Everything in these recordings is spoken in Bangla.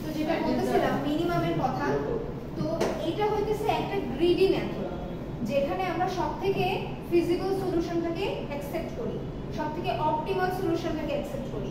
তো যেটা বলতেছিলাম মিনিমামের কথা, তো এটা হইতেছে একটা গ্রিডি মেথড, যেখানে আমরা সবথেকে ফিজিবল সলিউশনটাকে অ্যাকসেপ্ট করি, সবথেকে অপটিমাল সলিউশনটাকে অ্যাকসেপ্ট করি।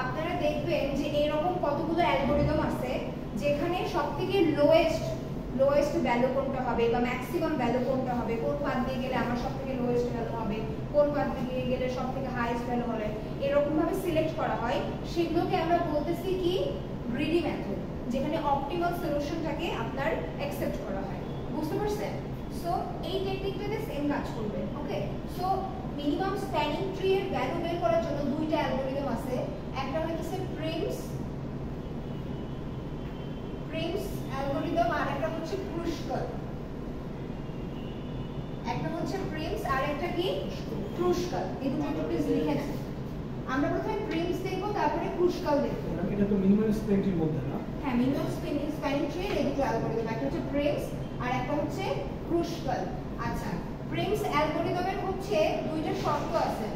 আপনারা দেখবেন যে এরকম কতগুলো অ্যালগরিদম আছে যেখানে সবথেকে লোয়েস্ট ভ্যালু কোনটা হবে বা ম্যাক্সিমাম ভ্যালু কোনটা হবে, কোন পাথ দিয়ে গেলে আমার সবথেকে লোয়েস্ট ভ্যালু হবে, কোন পাথ দিয়ে গেলে সবথেকে হাইয়েস্ট ভ্যালু হবে, এরকম ভাবে সিলেক্ট করা হয়। সেগুলোকে আমরা বলতেছি কি গ্রিডি মেথড, যেখানে অপটিমাল সলিউশনটাকে আপনার অ্যাকসেপ্ট করা হয়। বুঝতে পারছেন? সো এই টেকনিকটাতে সেম কাজ করবে। ওকে, সো মিনিমাম স্প্যানিং ট্রি এর ভ্যালু বের করার জন্য দুইটা অ্যালগরিদম আছে। একটা হচ্ছে প্রিমস অ্যালগরিদম, আর একটা হচ্ছে ক্রুশকাল। একটা হচ্ছে প্রিমস আর একটা কি ক্রুশকাল। এই দুটো একটু প্লিজ লিখে নেন। আমরা প্রথমে প্রিমস দেখব, তারপরে ক্রুশকাল দেখব। এটা তো মিনিমাম স্প্যানিং ট্রির মধ্যে না? হ্যাঁ, মিনিমাম স্প্যানিং ট্রি এর এই দুটো অ্যালগরিদম, একটা হচ্ছে প্রিমস আর একটা হচ্ছে ক্রুশকাল। আচ্ছা, প্রিমস অ্যালগরিদমের হচ্ছে দুইটা শর্ত আছে।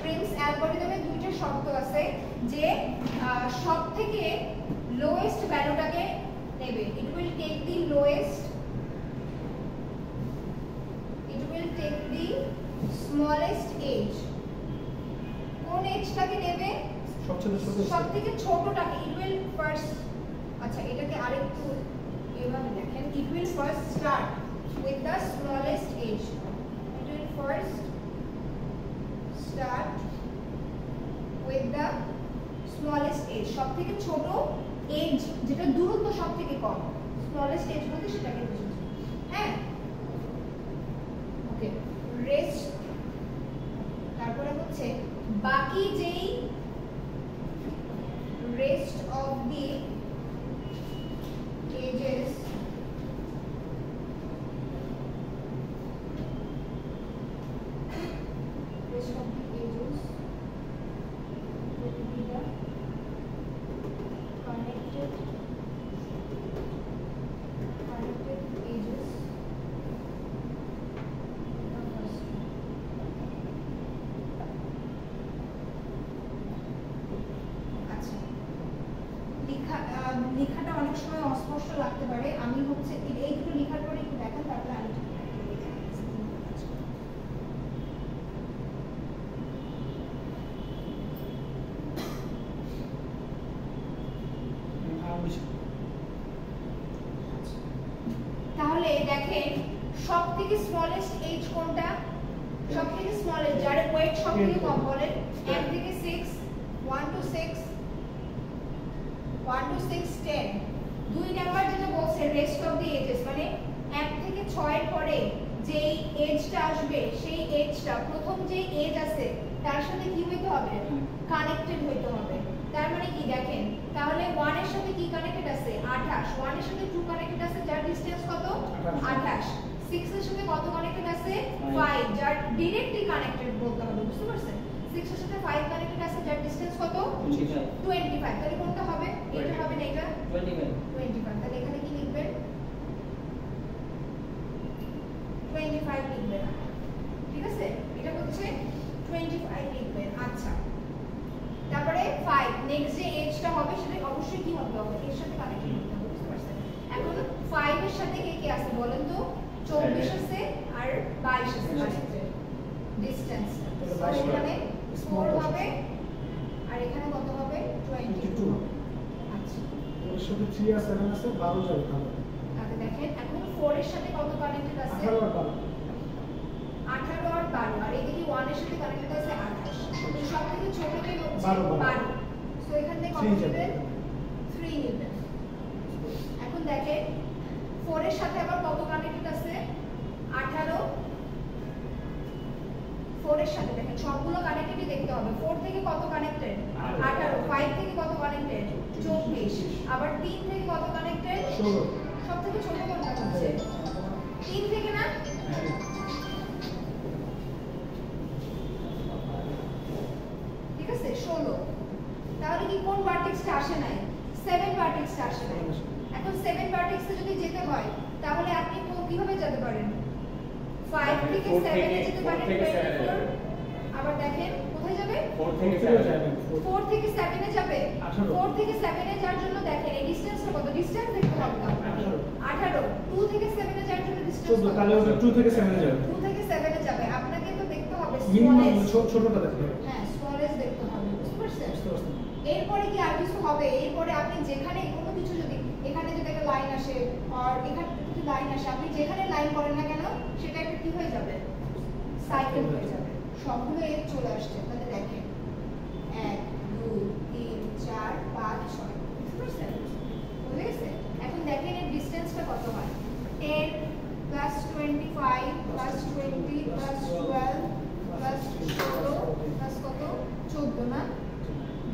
প্রিমস অ্যালগরিদমে দুইটা শর্ত আছে যে সবথেকে লোয়েস্ট ভ্যালুটাকে নেবে। It will take the smallest edge। কোন এজটাকে নেবে? সবথেকে ছোটটাকে। It will first, আচ্ছা এটাকে আরেকটু এভাবে দেখেন, it will first start with the smallest edge। It will first start with the smallest edge। সবথেকে ছোট এজ, যেটা দূরত্ব সবথেকে কম, স্মলেস্ট এজ বলতে সেটাকে বোঝাচ্ছে। হ্যাঁ, ওকে। রেস্ট, তারপরে হচ্ছে বাকি যেই রেস্ট অফ দি এজেস লেখাটা অনেক সময় অস্পষ্ট লাগতে পারে। আমি হচ্ছে এই দুটো লেখার পরে একটু দেখেন, তারপরে আমি তাহলে দেখেন সবথেকে স্মলেস্ট এজ কোনটা? সবথেকে স্মলেস্ট, যার ওয়েট সবথেকে কম বলেন। 1 থেকে 6, 1 to 6, 1 to 6, 10। দুই নাম্বার যেটা বলছে রেস্ট অফ দি এজেস, মানে 1 থেকে 6 এর পরে যেই এজটা আসবে সেই এজটা প্রথম যে এজ আছে তার সাথে কি হইতে হবে? কানেক্টেড হইতে হবে। তার মানে কি দেখেন, তাহলে 1 এর সাথে কি কানেক্টেড আছে? 28। 1 এর সাথে 2 কানেক্টেড আছে, যার ডিসটেন্স কত? 28। 6 এর সাথে কত কানেক্টেড আছে? 5, যার ডাইরেক্টলি কানেক্টেড বলতে হবে। বুঝতে পারছেন? 6 এর সাথে 5 কানেক্টেড আছে, যার ডিসটেন্স কত? 25। তাহলে কোনটা হবে? এটা হবে না, এটা 25। তাহলে এখানে কি লিখবেন? 25 লিখবেন। ঠিক আছে, এটা হচ্ছে 25 লিখবেন। আচ্ছা, তারপরে 5 নেক্সট যে এজটা হবে সেটা অবশ্যই কি হবে? এর সাথে কানেক্টেড হতে হবে। বুঝতে পারছেন? এখন 5 এর সাথে কে কে আছে বলেন তো? 24 আছে আর 22 আছে কানেক্টেড ডিসটেন্স। এখানে 4 হবে আর এখানে কত হবে? 22। আচ্ছা, এর সাথে 3 আর 7 আছে, 12 যাবে তাহলে। আচ্ছা দেখেন, এখন 4 এর সাথে কত কানেক্টেড আছে? 18 আর 12। 18 আর 12, আর এদিকে 1 এর সাথে কানেক্টেড আছে 28। তো সবথেকে ছোটটাই হচ্ছে 12। সো এখান থেকে কত নেবেন? 3 নেবেন। এখন দেখেন 4 এর সাথে আবার কত কানেক্টেড আছে? 18। 4 এর সাথে দেখেন সবগুলো কানেক্টেডই দেখতে হবে। 4 থেকে কত কানেক্টেড? 18। 5 থেকে কত কানেক্টেড? 24। আবার 3 থেকে কত কানেক্টেড? 16। সবথেকে ছোট কোনটা হচ্ছে? 3 থেকে না? ঠিক আছে, 16। তাহলে কি কোন ভার্টেক্সটা আসে নাই? 7 ভার্টেক্সটা আসে নাই। এখন 7 ভার্টেক্সে যদি যেতে হয় তাহলে আপনি কিভাবে যেতে পারেন? 5 থেকে 7 এ যেতে পারেন 24। আবার দেখেন কোথায় যাবে? 4 থেকে 7 4 থেকে 7 এ যাবে 18। 18 4 থেকে 7 এ যাওয়ার জন্য দেখেন এই ডিসটেন্সটা কত, ডিসটেন্স দেখতে হবে তো আপনাকে 18 2 থেকে 7 এ যাওয়ার জন্য ডিসটেন্স 14 তাহলে ওটা 2 থেকে 7 এ যাবে 2 থেকে 7 এ যাবে, আপনাকে তো দেখতে হবে মিনিমাম স্মলেস্ট, ছোটটা দেখতে হবে হ্যাঁ স্মলেস্ট দেখতে হবে, বুঝতে পারছেন? বুঝতে পারছেন এরপরে কি আর কিছু হবে? এরপরে আপনি যেখানে কোনো কিছু যদি এখানে যদি একটা লাইন আসে আর এখানে যদি লাইন আসে, আপনি যেখানে লাইন করেন না কেন সেটা একটা কি হয়ে যাবে, সাইকেল হয়ে যাবে। সবগুলো এর চলে আসছে, তাহলে দেখেন 1 2 3 4 5 6, বুঝতে পারছেন? বুঝে গেছে? এখন দেখেন এর ডিসটেন্সটা কত হয়, 10 plus 25 plus 20 plus 12 plus 16 plus কত 14 না,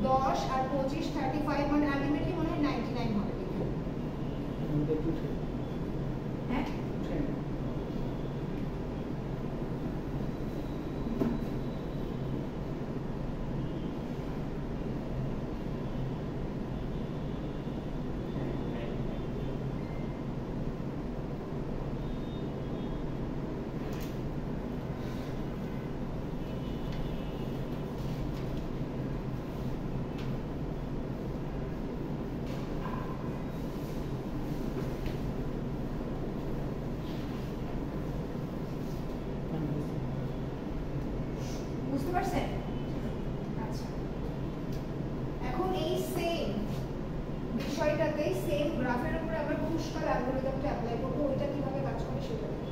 10 আর 25 35 মানে আলটিমেটলি মনে হয় 99 হবে, দেখুন হ্যাঁ বুঝতে পারছেন? আচ্ছা এখন এই সেম বিষয়টাতে সেম গ্রাফের উপরে আমরা পুষ্কার অ্যালগরিদমটা অ্যাপ্লাই করব, ওইটা কিভাবে কাজ করে সেটা দেখব।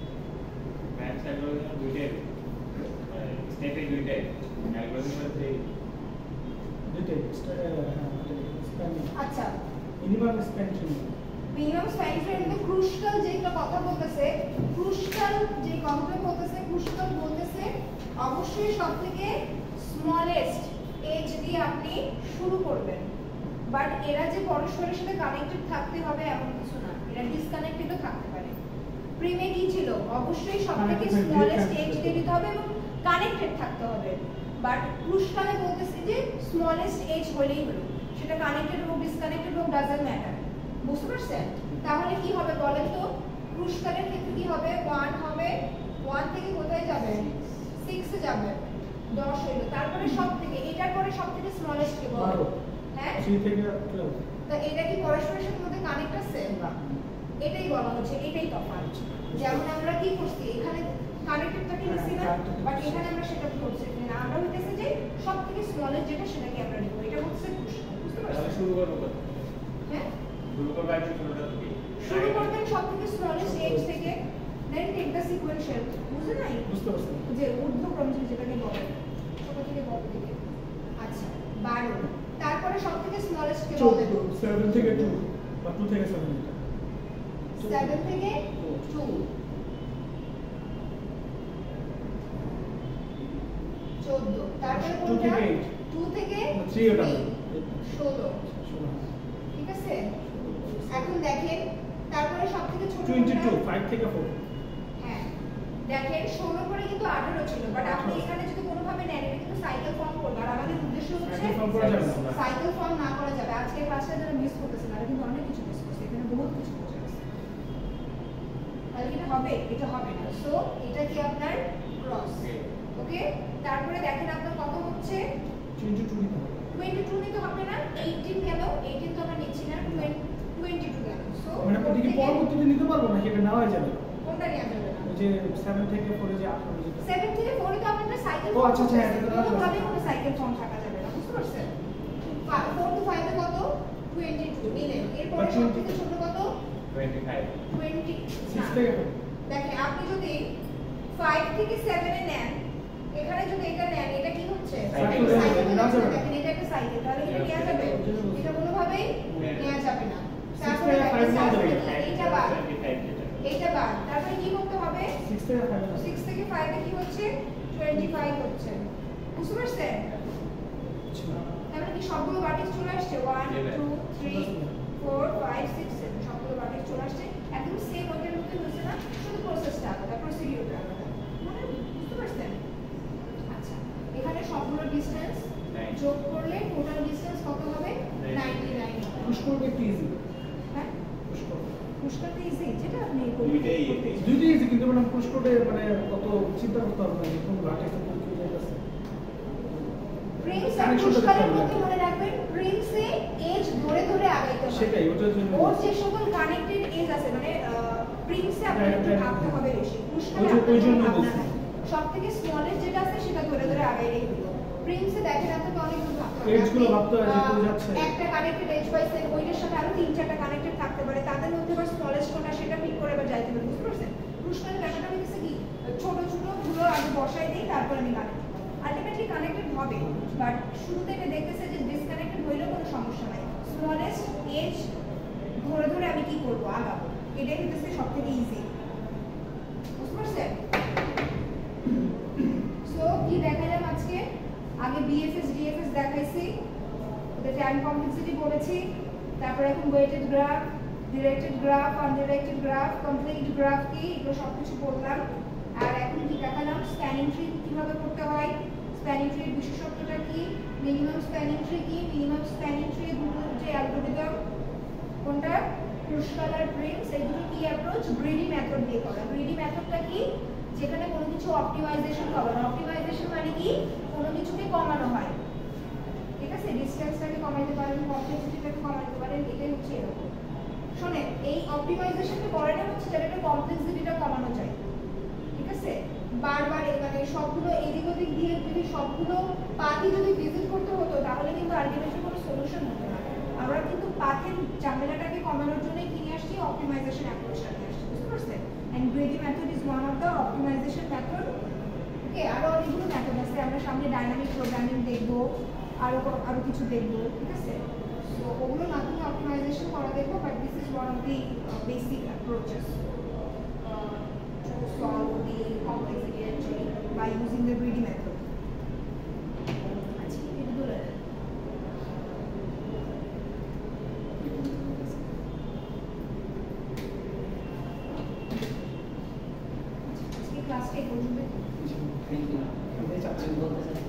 ম্যাথস অ্যালগরিদম দুইটাই স্টেপে দুইটাই অ্যালগরিদম আছে দুইটাই স্প্যানিং আচ্ছা মিনিমাম স্প্যানিং মিনিমাম স্প্যানিশের মধ্যে ক্রুশকাল যেটা কথা বলতেছে, ক্রুশকাল যে কথাটা বলতেছে, ক্রুশকাল বলতেছে অবশ্যই সবথেকে স্মলেস্ট এজ দিয়ে আপনি শুরু করবেন, বাট এরা যে পরস্পরের সাথে কানেক্টেড থাকতে হবে এমন কিছু না, এরা ডিসকানেক্টেডও থাকতে পারে। প্রিমে কি ছিল, অবশ্যই সবথেকে স্মলেস্ট এজ দিয়ে দিতে হবে এবং কানেক্টেড থাকতে হবে, বাট ক্রুশকালে বলতেছে যে স্মলেস্ট এজ হলেই হলো, সেটা কানেক্টেড হোক ডিসকানেক্টেড হোক ডাজন্ট ম্যাটার, বুঝতে পারছেন? তাহলে কি হবে বলেন তো, ক্রুশকালের ক্ষেত্রে কি হবে, 1 হবে, 1 থেকে কোথায় যাবে, 6 এ যাবে, 10 হইলো, তারপরে সব থেকে এটার পরে সব থেকে স্মলেস্ট কে বলে, 12 হ্যাঁ 3 থেকে 12 তো এটা কি পরস্পরের সাথে মধ্যে কানেক্ট আছে না, এটাই বলা হচ্ছে, এটাই তফাৎ। যেমন আমরা কি করছি এখানে কানেক্টেডটাকে নিছি না, বাট এখানে আমরা সেটা করছি না, আমরা হইতেছে যে সব থেকে স্মলেস্ট যেটা সেটাকে আমরা নিব, এটা হচ্ছে ক্রুশকাল, বুঝতে তাহলে পারছেন? শুরু করব কত, হ্যাঁ শুরু করব একদম ছোটটা থেকে শুরু করবেন সব থেকে স্মলেস্ট এজ থেকে, দেন টেক দ্য সিকোয়েন্সিয়াল, বুঝে নাই বুঝতে পারছেন যে ঊর্ধ্বক্রম যেটাকে বলে ছোট থেকে বড় দিকে। আচ্ছা 12, তারপরে সব থেকে স্মলেস্ট কে বলে, 7 থেকে 2 বা 2 থেকে 7 এটা 7 থেকে 2, 14, তারপরে 2 কোনটা, থেকে 2 থেকে 3 ওটা 16, ঠিক আছে? এখন দেখেন তারপরে সব থেকে ছোট 22 5 থেকে 4 হ্যাঁ দেখেন 16 করে কিন্তু 18 ছিল, বাট আপনি এখানে যদি কোনোভাবে নেন এটা কিন্তু সাইকেল ফর্ম করবে, আর আমাদের উদ্দেশ্য হচ্ছে সাইকেল ফর্ম করা যাবে না সাইকেল ফর্ম না করা যাবে। আজকে ক্লাসটা যারা মিস করতেছেন তারা কিন্তু অনেক কিছু মিস করছে, এখানে বহুত কিছু বোঝা গেছে, তাহলে এটা হবে, এটা হবে না, সো এটা কি আপনার ক্রস, ওকে? তারপরে দেখেন আপনার কত হচ্ছে, 22 নিতে হবে 22 নিতে হবে না, 18 গেল, 18 তো আমরা নিচ্ছি না, 22 গেল, সো মানে আপনি কি পরবর্তীতে নিতে পারবো না, সেটা নেওয়া যাবে কোনটা নেওয়া যাবে না, ওই যে 7 থেকে 4 এ যে 18 যেটা 7 থেকে 4 তো আপনাদের সাইকেল ও, আচ্ছা, আচ্ছা, হ্যাঁ, এটা তো ভাবে কোনো সাইকেল ফর্ম থাকা যাবে না, বুঝতে পারছেন? 4 to 5 এ কত 22 নিলেন, এরপরে সব থেকে ছোট কত 25 20 6 থেকে 4 দেখেন আপনি যদি 5 থেকে 7 এ নেন, এখানে যদি এটা নেন, এটা কি হচ্ছে সাইকেল, সাইকেল নেওয়া যাবে না। দেখেন এটা একটা সাইকেল, তাহলে এটা নেওয়া যাবে, এটা কোনোভাবেই নেওয়া যাবে না। 6 তারপরে থেকে 5 নেওয়া যাবে না। এইটা বাদ, 25 যেটা এইটা বাদ, তারপরে কি করতে হবে, 6 থেকে 5 আছে 6 থেকে 5 এ কি হচ্ছে 25 হচ্ছে, বুঝতে পারছেন? তাহলে কি সবগুলো বাটিক চলে আসছে, 1 2 3 4 5 6 7 সবগুলো বাটিক চলে আসছে, একদম সেম ওইটার মধ্যে হচ্ছে না, শুধু প্রসেসটা আলাদা, প্রসিডিউরটা আলাদা, মানে বুঝতে পারছেন? আচ্ছা এখানে সবগুলো ডিসটেন্স যোগ করলে টোটাল ডিসটেন্স কত হবে, 99 হবে। পুশ করবে একটু ইজি হ্যাঁ পুশ করবে পুশ করতে ইজি, যেটা আপনি দুইটাই easy। দুইটাই ইজি, কিন্তু মানে পুশ করবে মানে কত চিন্তা করতে হবে না কোন ভার্টেক্সে কোন কি যাইতেছে প্রিন্স আর পুষ্কারের মধ্যে মনে রাখবেন, প্রিন্সে সেটাই ওটার জন্য ওর যে সকল কানেক্টেড এজ আছে মানে প্রিন্সে আপনার একটু ভাবতে হবে বেশি পুষ্কারে ওই জন্য আপনার ভাবনা বলছি। নাই সব থেকে স্মলেস্ট যেটা আছে সেটা ধরে ধরে আগাইলেই হলো প্রিন্সে দেখেন আপনাকে অনেক কিছু ভাবতে হবে Age গুলো ভাবতে হয় যে কোথায় যাচ্ছে। একটা কানেক্টেড এজ পাইছেন ওইটার সাথে আরো 3-4টা কানেক্টেড থাকতে পারে তাদের মধ্যে আবার স্মলেস্ট কোনটা সেটা পিক করে আবার যাইতে পারে বুঝতে পারছেন পুষ্কারের ব্যাপারটা হচ্ছে কি ছোট ছোট গুলো আগে বসাই দিই তারপর আমি কানেক্ট আলটিমেটলি কানেক্টেড হবে বাট শুরু থেকে দেখতেছে যে ডিসকানেক্টেড হইলেও কোনো সমস্যা নাই স্মলেস্ট এজ ধরে ধরে আমি কি করব আগাবো এটাই হচ্ছে সবথেকে ইজি বুঝতে পারছেন সো কি দেখালাম আজকে আগে বিএফএস ডিএফএস দেখাইছি ওদের টাইম কমপ্লেক্সিটি বলেছি তারপর এখন weighted graph directed graph undirected graph complete graph কি এগুলো সবকিছু বললাম আর এখন কি দেখালাম স্প্যানিং ট্রি কিভাবে করতে হয় স্প্যানিং ট্রির বিশেষত্বটা কি মিনিমাম স্প্যানিং ট্রি কি মিনিমাম স্প্যানিং ট্রি দুটোর যে অ্যালগরিদম কোনটা ক্রুশকালার প্রিন্স এগুলো কি অ্যাপ্রোচ গ্রিডি মেথড দিয়ে করা গ্রিডি মেথডটা কি যেখানে কোনো কিছু অপটিমাইজেশন করা অপটিমাইজেশন মানে কি কোনো কিছুকে কমানো হয় ঠিক আছে ডিসটেন্সটাকে কমাইতে পারেন কমপ্লেক্সিটিটাকে কমাইতে পারেন এটাই হচ্ছে এরকম শুনেন এই অপটিমাইজেশনটা করাটা হচ্ছে যাতে কমপ্লেক্সিটিটা কমানো যায় ঠিক আছে বারবার মানে সবগুলো এদিক ওদিক দিয়ে যদি সবগুলো পাথই যদি ভিজিট করতে হতো তাহলে কিন্তু আলটিমেটলি কোনো সলিউশন হতো না আমরা কিন্তু পাথের ঝামেলাটাকে কমানোর জন্যই কিনে আসছি অপটিমাইজেশন অ্যাপ্রোচটা নিয়ে আসছি বুঝতে পারছেন and greedy method is one of the optimization method okay আরো অনেকগুলো মেথড আছে আমরা সামনে ডাইনামিক প্রোগ্রামিং দেখবো আরো কিছু দেখবো ঠিক আছে সো ওগুলোর মাধ্যমে অপটিমাইজেশন করা দেখবো but this is one of the basic approaches to solve the complexity actually by using the greedy method. আচ্ছা এটা দূরে আজকে ক্লাসটা এই পর্যন্ত থ্যাংক ইউ। আপনি চাচ্ছেন বলতে চাচ্ছেন